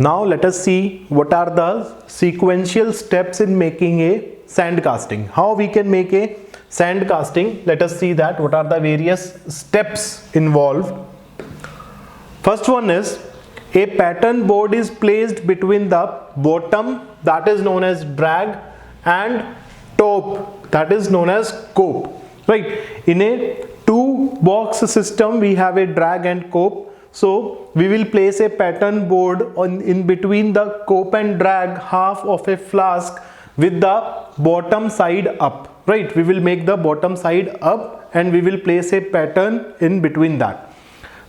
Now let us see what are the sequential steps in making a sand casting. How we can make a sand casting? Let us see that what are the various steps involved. First one is, a pattern board is placed between the bottom, that is known as drag, and top, that is known as cope. Right? In a two box system we have a drag and cope. So we will place a pattern board in between the cope and drag half of a flask with the bottom side up. Right? We will make the bottom side up and we will place a pattern in between that.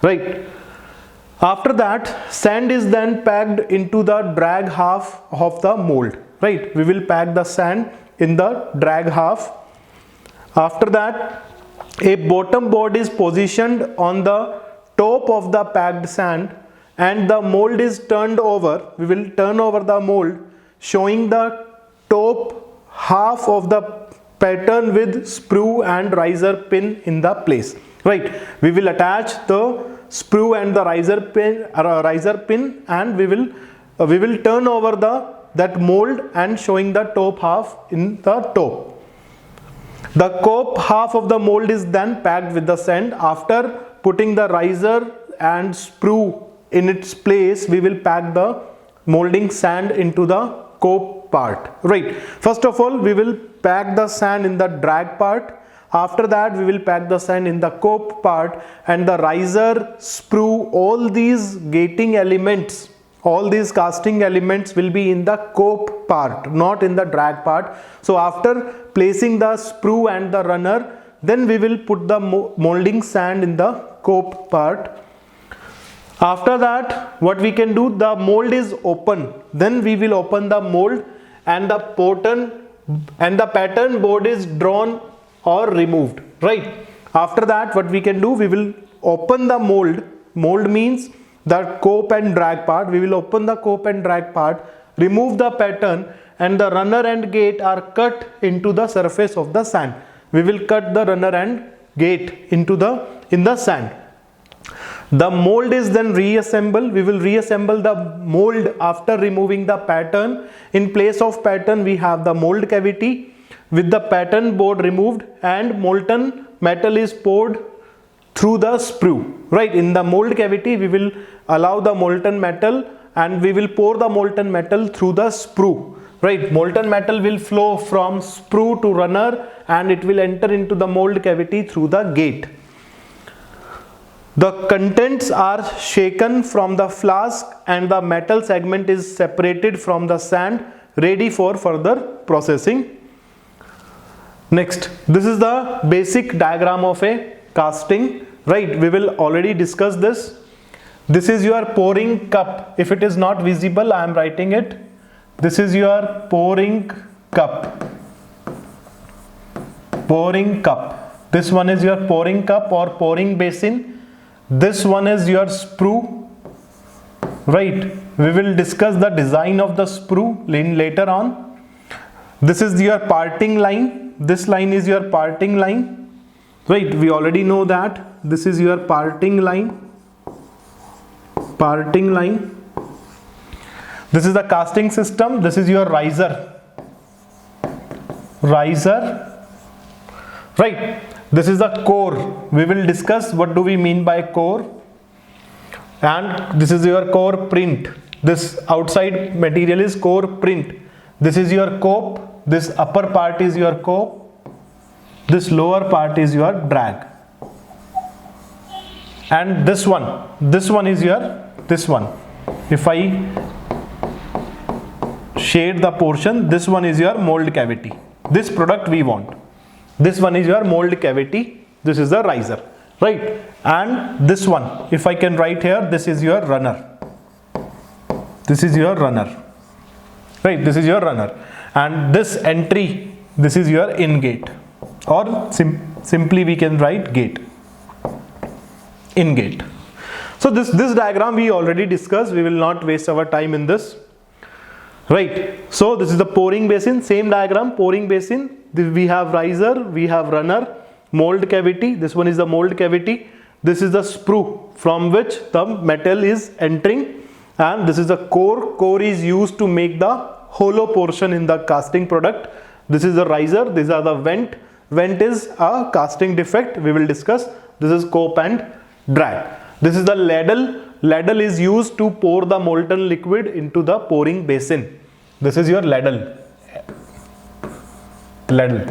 Right? After that, sand is then packed into the drag half of the mold. Right? We will pack the sand in the drag half. After that, a bottom board is positioned on the top of the packed sand and the mold is turned over. We will turn over the mold, showing the top half of the pattern with sprue and riser pin in the place. Right? We will attach the sprue and the riser pin and we will turn over that mold and showing the top half in the top. The cope half of the mold is then packed with the sand. After putting the riser and sprue in its place, we will pack the molding sand into the cope part. Right? First of all, we will pack the sand in the drag part. After that, we will pack the sand in the cope part, and the riser, sprue, all these gating elements, all these casting elements will be in the cope part, not in the drag part. So after placing the sprue and the runner, then we will put the molding sand in the cope part. After that, what we can do, the mold is open. Then we will open the mold and the pattern board is drawn or removed. Right? After that, what we can do, we will open the mold. Mold means the cope and drag part. We will open the cope and drag part, remove the pattern, and the runner and gate are cut into the surface of the sand. We will cut the runner and gate in the sand. The mold is then reassembled. We will reassemble the mold after removing the pattern. In place of pattern, we have the mold cavity with the pattern board removed and molten metal is poured through the sprue. Right? In the mold cavity, we will allow the molten metal and we will pour the molten metal through the sprue. Right? Molten metal will flow from sprue to runner and it will enter into the mold cavity through the gate. The contents are shaken from the flask and the metal segment is separated from the sand, ready for further processing. Next, this is the basic diagram of a casting. Right? We will already discuss this. This is your pouring cup. If it is not visible, I am writing it. This is your pouring cup. Pouring cup. This one is your pouring cup or pouring basin. This one is your sprue. Right? We will discuss the design of the sprue later on. This is your parting line. This line is your parting line. Right? We already know that. This is your parting line. Parting line. This is the casting system. This is your riser. Riser. Right? This is the core. We will discuss what do we mean by core. And this is your core print. This outside material is core print. This is your cope. This upper part is your cope. This lower part is your drag. And this one is your, this one. If I shade the portion, this one is your mold cavity. This product we want. This one is your mold cavity. This is the riser. Right? And this one, if I can write here, this is your runner. This is your runner. Right? This is your runner. And this entry, this is your in gate. Or simply we can write gate. In gate. So this diagram we already discussed. We will not waste our time in this. Right? So this is the pouring basin. Same diagram. Pouring basin. We have riser. We have runner. Mold cavity. This one is the mold cavity. This is the sprue from which the metal is entering. and this is the core. Core is used to make the hollow portion in the casting product. This is the riser, these are the vent. Vent is a casting defect, we will discuss. This is cope and drag. This is the ladle. Ladle is used to pour the molten liquid into the pouring basin. This is your ladle. Ladle.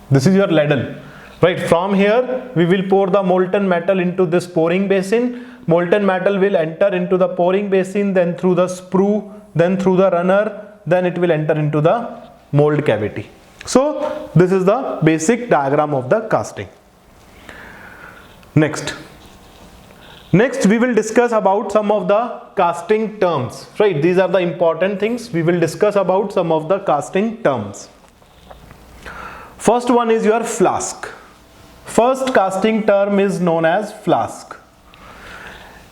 This is your ladle. Right, from here we will pour the molten metal into this pouring basin. Molten metal will enter into the pouring basin, then through the sprue, then through the runner, then it will enter into the mold cavity. So this is the basic diagram of the casting. Next we will discuss about some of the casting terms. Right, these are the important things. We will discuss about some of the casting terms. First one is your flask. First casting term is known as flask.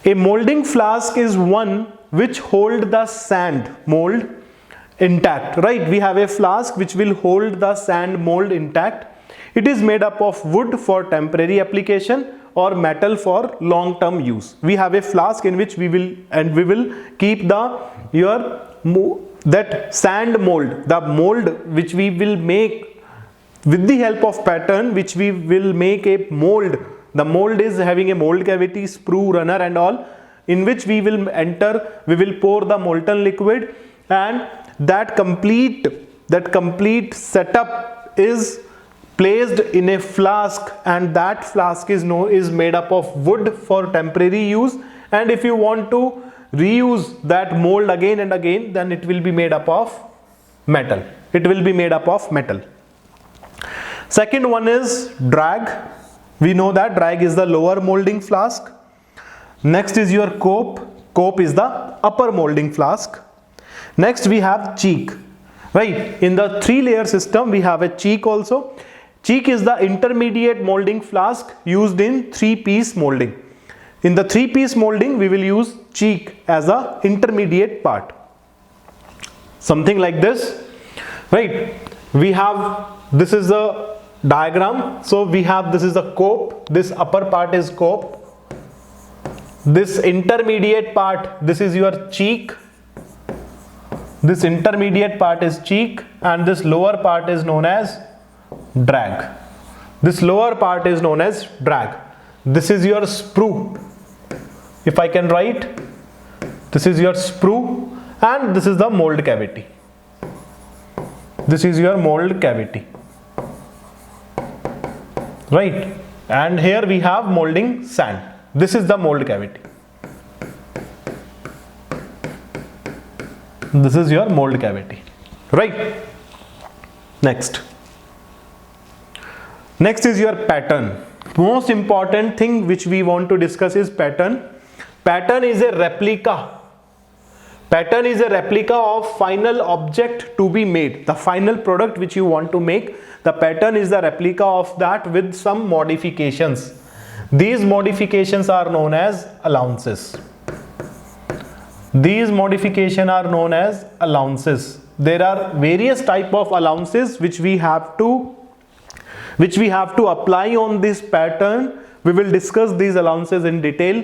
A molding flask is one which hold the sand mold intact. Right, we have a flask which will hold the sand mold intact. It is made up of wood for temporary application or metal for long term use. We have a flask in which we will keep that sand mold, the mold which we will make with the help of pattern, which we will make a mold. The mold is having a mold cavity, sprue, runner and all, in which we will pour the molten liquid, and that complete setup is placed in a flask, and that flask is made up of wood for temporary use, and if you want to reuse that mold again and again, then it will be made up of metal. Second one is drag. We know that drag is the lower molding flask. Next is your cope. Cope is the upper molding flask. Next we have cheek. Right, in the 3-layer system we have a cheek also. Cheek is the intermediate molding flask used in 3-piece molding. In the 3-piece molding we will use cheek as a intermediate part. Something like this. Right, we have, this is the diagram. So we have, this is the cope, this upper part is cope, this intermediate part, this is your cheek, this intermediate part is cheek, and this lower part is known as drag. This lower part is known as drag. This is your sprue. If I can write, this is your sprue, and this is the mold cavity. This is your mold cavity. Right, and here we have molding sand. This is the mold cavity. This is your mold cavity. Right, next is your pattern. Most important thing which we want to discuss is pattern. Pattern is a replica. Pattern is a replica of final object to be made. The final product which you want to make, the pattern is the replica of that with some modifications. These modifications are known as allowances. These modifications are known as allowances. There are various type of allowances which we have to apply on this pattern. We will discuss these allowances in detail.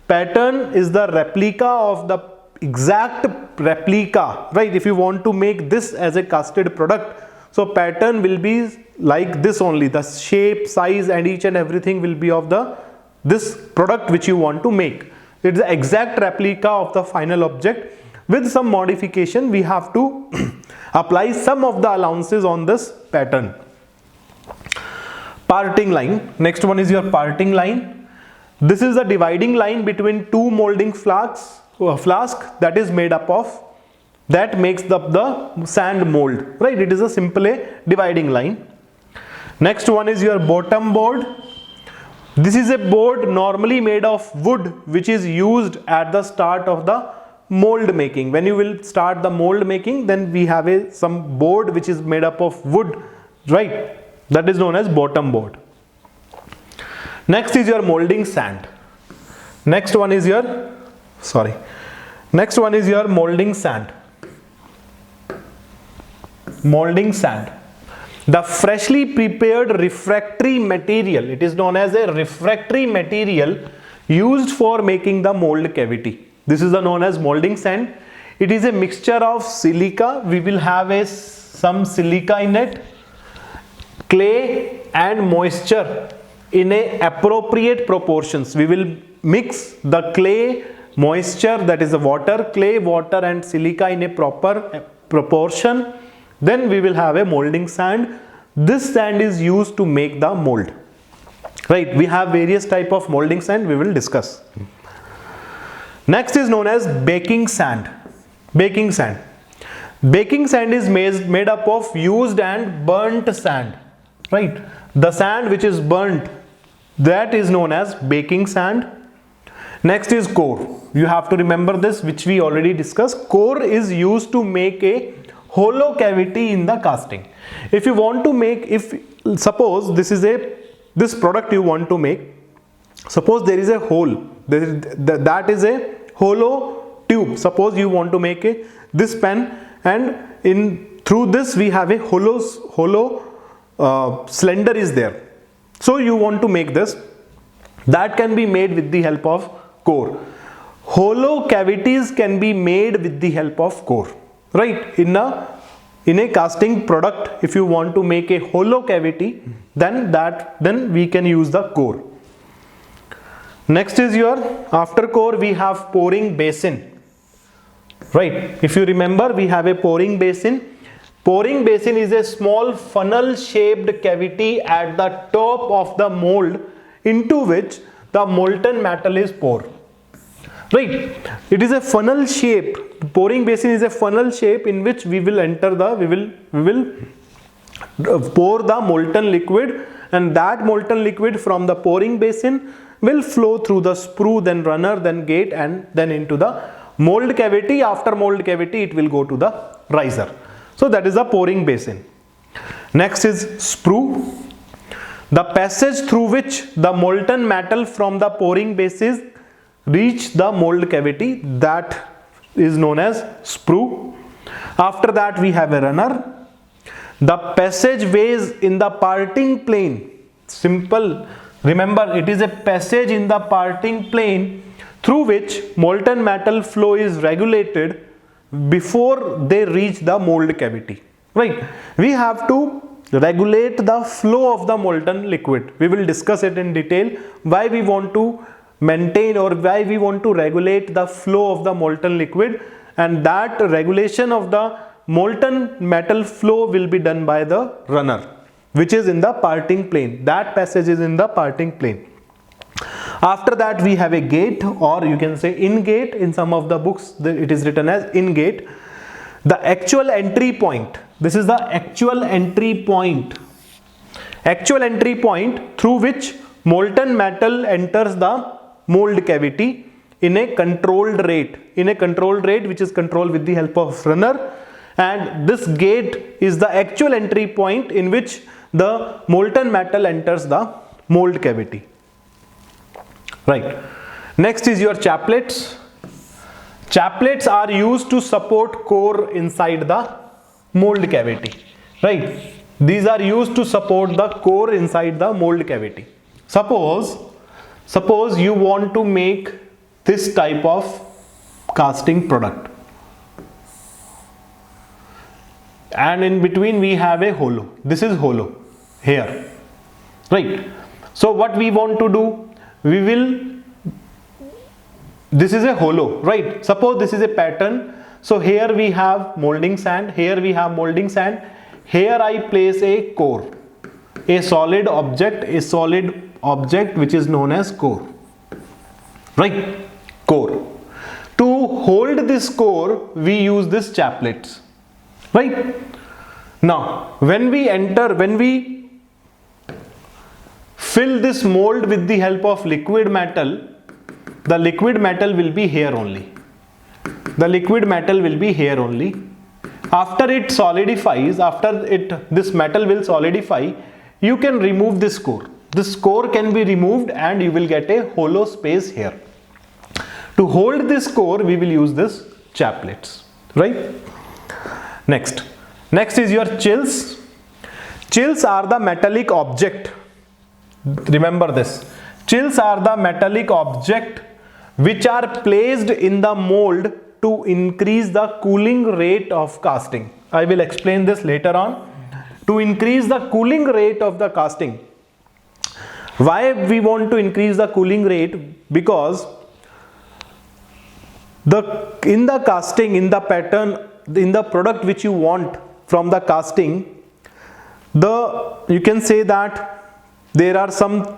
Pattern is the replica of the exact replica, right? If you want to make this as a casted product, so pattern will be like this only. The shape, size and each and everything will be of this product which you want to make. It's the exact replica of the final object. With some modification, we have to apply some of the allowances on this pattern. Parting line. Next one is your parting line. This is the dividing line between two molding flasks, that is made up of, that makes up the sand mold, right? It is a simple dividing line. Next one is your bottom board. This is a board normally made of wood which is used at the start of the mold making. When you will start the mold making, then we have some board which is made up of wood, right? That is known as bottom board. Next is your molding sand. Next one is your molding sand. Molding sand. The freshly prepared refractory material, it is known as a refractory material used for making the mold cavity. This is the known as molding sand. It is a mixture of silica. We will have some silica in it, clay and moisture in a appropriate proportions. We will mix the clay, moisture, that is the water, clay, water and silica in a proper proportion. Then we will have a molding sand. This sand is used to make the mold. Right, we have various type of molding sand we will discuss. Next is known as baking sand. Baking sand. Baking sand is made up of used and burnt sand. Right, the sand which is burnt, that is known as baking sand. Next is core. You have to remember this, which we already discussed. Core is used to make a hollow cavity in the casting. If you want to make, suppose this product you want to make, suppose there is a hole, that is a hollow tube. Suppose you want to make this pen, and through this we have a hollow cylinder is there. So you want to make this, that can be made with the help of core. Hollow cavities can be made with the help of core. Right, in a casting product, if you want to make a hollow cavity, then we can use the core. Next is after core we have pouring basin. Right, if you remember, we have a pouring basin. Pouring basin is a small funnel shaped cavity at the top of the mold into which the molten metal is poured. Right, it is a funnel shape. Pouring basin is a funnel shape in which we will pour the molten liquid, and that molten liquid from the pouring basin will flow through the sprue, then runner, then gate, and then into the mold cavity. After mold cavity it will go to the riser. So that is the pouring basin. Next is sprue. The passage through which the molten metal from the pouring basin reach the mold cavity, that is known as sprue. After that we have a runner. The passageways in the parting plane, simple, remember it is a passage in the parting plane through which molten metal flow is regulated before they reach the mold cavity. Right, we have to regulate the flow of the molten liquid. We will discuss it in detail, why we want to maintain or why we want to regulate the flow of the molten liquid, and that regulation of the molten metal flow will be done by the runner, which is in the parting plane. That passage is in the parting plane. After that we have a gate, or you can say in gate. In some of the books it is written as in gate. The actual entry point, this is the actual entry point. Actual entry point through which molten metal enters the mold cavity in a controlled rate, which is controlled with the help of runner, and this gate is the actual entry point in which the molten metal enters the mold cavity. Right, next is your chaplets. Chaplets are used to support core inside the mold cavity. Right, these are used to support the core inside the mold cavity. Suppose you want to make this type of casting product, and in between we have a hollow. This is hollow here. Right, so what we want to do, this is a hollow. Right, suppose this is a pattern. So here we have molding sand, here we have molding sand, here I place a core, a solid object which is known as core. Right, core. To hold this core we use this chaplets. Right, now when we fill this mold with the help of liquid metal, the liquid metal will be here only. After it solidifies, this metal will solidify, you can remove this core. This core can be removed and you will get a hollow space here. To hold this core we will use this chaplets. Right, next is your chills. Chills are the metallic object. Remember this, chills are the metallic object which are placed in the mold to increase the cooling rate of casting. I will explain this later on. To increase the cooling rate of the casting. Why we want to increase the cooling rate? Because in the casting, in the pattern, in the product which you want from the casting, you can say that there are some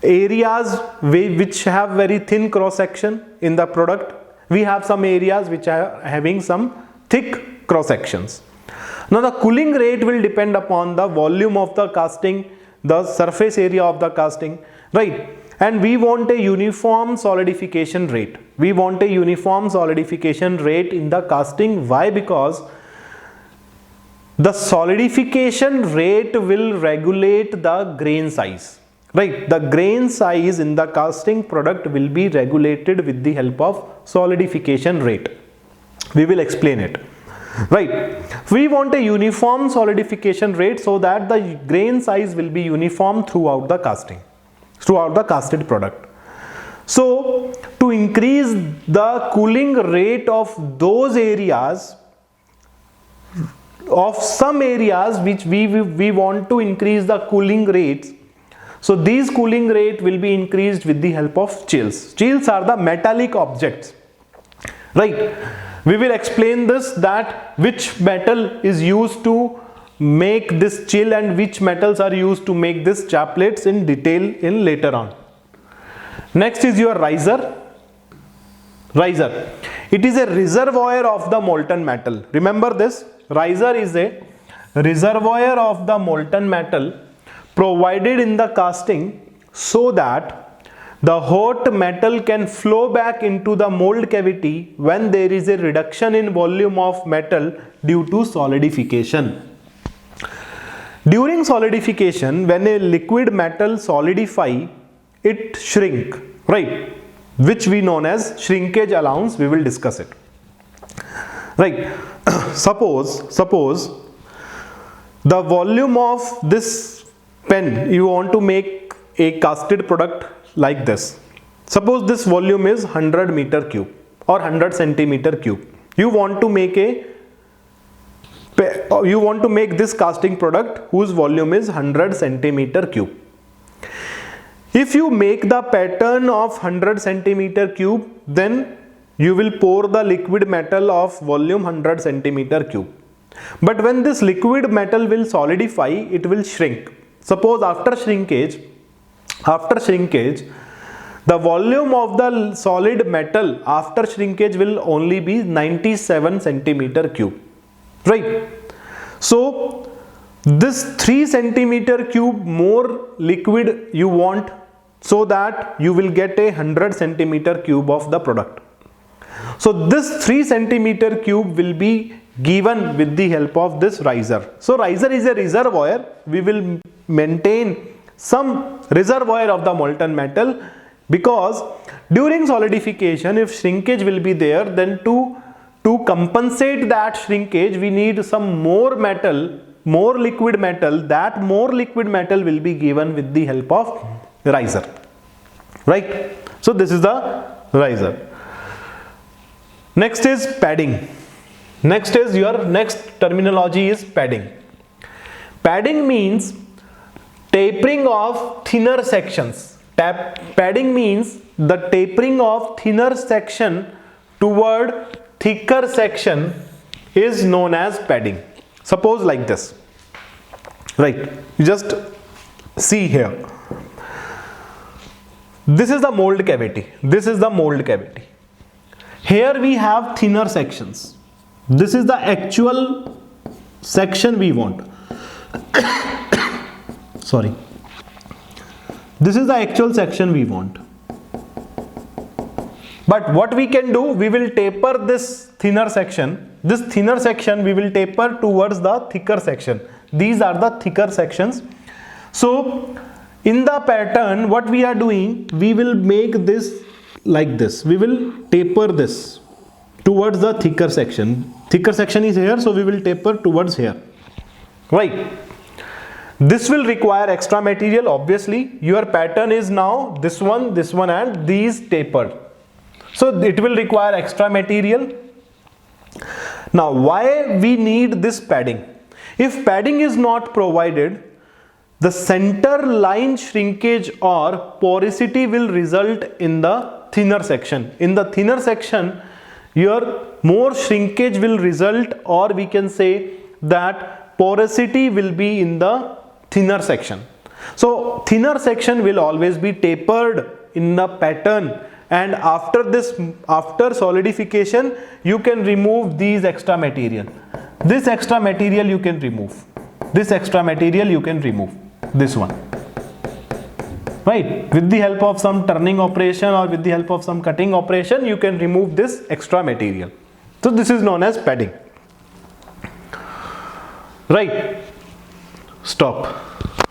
areas which have very thin cross section in the product. We have some areas which are having some thick cross sections. Now the cooling rate will depend upon the volume of the casting, the surface area of the casting, right? And we want a uniform solidification rate. We want a uniform solidification rate in the casting. Why? Because the solidification rate will regulate the grain size, right? The grain size in the casting product will be regulated with the help of solidification rate. We will explain it, right? We want a uniform solidification rate so that the grain size will be uniform throughout the casting, throughout the casted product. So to increase the cooling rate of those areas, of some areas which we want to increase the cooling rates, so these cooling rate will be increased with the help of chills. Chills are the metallic objects, right? We will explain this, that which metal is used to make this chill and which metals are used to make this chaplets in detail in later on. Next is your riser. Riser. It is a reservoir of the molten metal. Remember this. Riser is a reservoir of the molten metal provided in the casting so that the hot metal can flow back into the mold cavity when there is a reduction in volume of metal due to solidification. During solidification, when a liquid metal solidify, it shrink, right? Which we known as shrinkage allowance. We will discuss it, right? Suppose the volume of this pen, you want to make a casted product like this. Suppose this volume is 100 meter cube or 100 centimeter cube. You want to make this casting product whose volume is 100 centimeter cube. If you make the pattern of 100 centimeter cube, then you will pour the liquid metal of volume 100 centimeter cube. But when this liquid metal will solidify, it will shrink. Suppose after shrinkage, the volume of the solid metal after shrinkage will only be 97 centimeter cube, right? So this 3 centimeter cube more liquid you want, so that you will get a 100 centimeter cube of the product. So this 3 centimeter cube will be given with the help of this riser. So riser is a reservoir. We will maintain some reservoir of the molten metal, because during solidification, if shrinkage will be there, then to compensate that shrinkage, we need some more metal, more liquid metal. That more liquid metal will be given with the help of riser, right? So this is the riser. Next is padding. Next terminology is padding. Padding means tapering of thinner sections. Padding means the tapering of thinner section toward thicker section is known as padding. Suppose like this, right? You just see here. This is the mold cavity. This is the mold cavity. Here we have thinner sections. This is the actual section we want. Sorry. This is the actual section we want. But what we can do, we will taper this thinner section. This thinner section we will taper towards the thicker section. These are the thicker sections. So in the pattern, what we are doing, we will make this like this. We will taper this towards the thicker section. Thicker section is here, so we will taper towards here, right? This will require extra material. Obviously your pattern is now this one and these tapered, so it will require extra material. Now why we need this padding? If padding is not provided, the center line shrinkage or porosity will result in the thinner section. In the thinner section, your more shrinkage will result, or we can say that porosity will be in the thinner section. So thinner section will always be tapered in the pattern, and after solidification you can remove these extra material. This extra material you can remove. This extra material you can remove. This one, right? With the help of some turning operation or with the help of some cutting operation, you can remove this extra material. So this is known as padding, right? Stop.